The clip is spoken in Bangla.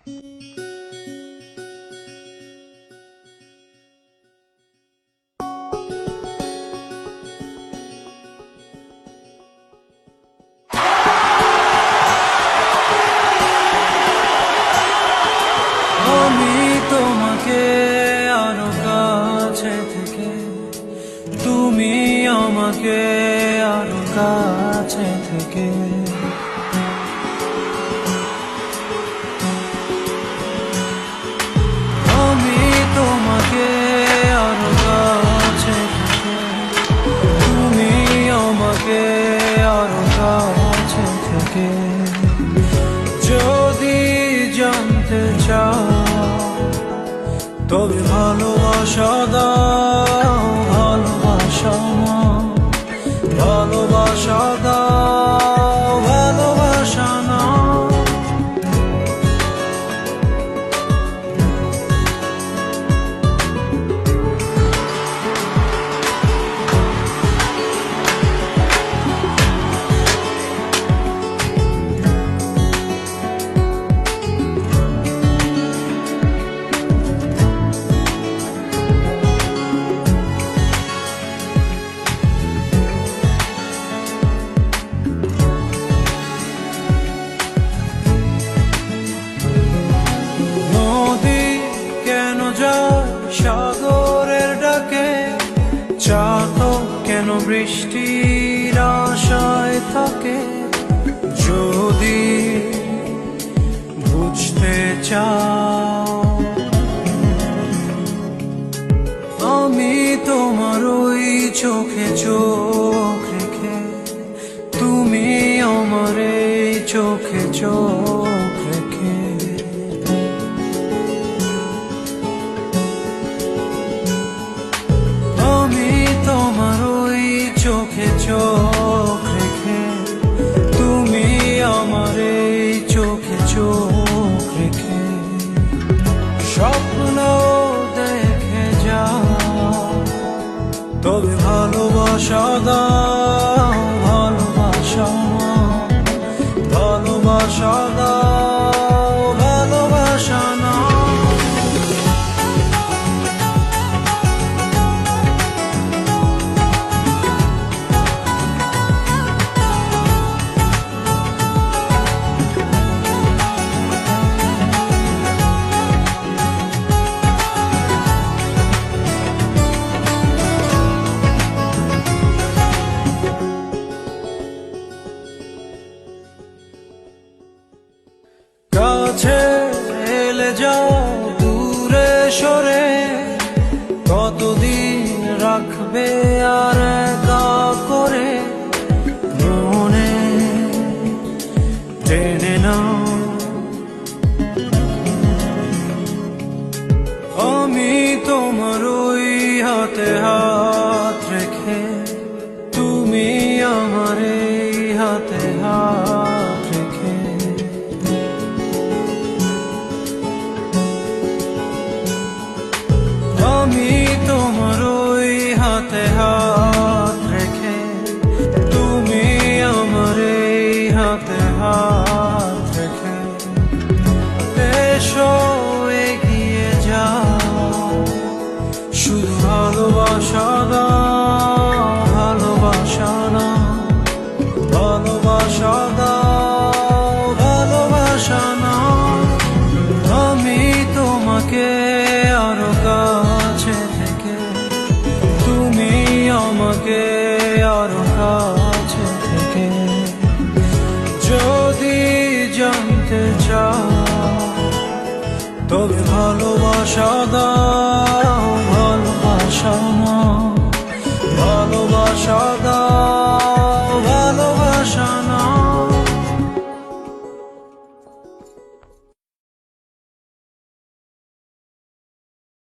আমি তোমাকে আরো কাছে থেকে, তুমি আমাকে আরো কাছে থেকে, আমি তোমাকে আরো কাছে থেকে, তুমি আমাকে আরো কাছে থেকে। যদি জানতে চাও তবে ভালোবাসা দাও, ভালোবাসা নাও, ভালোবাসা দাও, ভালোবাসা নাও। সাগরের ডাকে চাতক কেন বৃষ্টির আশায় থাকে? যদি বুঝতে চাও আমি তোমার ওই চোখে চোখ রেখে, তুমি আমার এই চোখে চোখ রেখে, তোমার ওই চোখে চোখ রেখে, তুমি আমার এই চোখে চোখ রেখে স্বপ্ন দেখে যাও। তবে ভালোবাসা দাও, ভালোবাসা নাও, ভালোবাসা দাও, ভালোবাসা নাও। কাছে এলে যাও, দূরে সরে কতদিন রাখবে আর একা করে? মনে টেনে নাও, আমি তোমার ওই হাতে হাত রেখে, তুমি আমার এই হাতে হাত রেখে, আমি তোমার ওই হাতে হাত রেখে, তুমি আমার এই হাতে হাত রেখে। এসো এগিয়ে যাও, শুধু ভালোবাসা দাও, ভালোবাসা নাও, ভালোবাসা দাও, ভালোবাসা নাও। আমি তোমাকে আরো কাছে থেকে, তুমি আমাকে আরো কাছে থেকে। যদি জানতে চাও তবে ভালোবাসা দাও, ভালোবাসা নাও, ভালোবাসা দাও।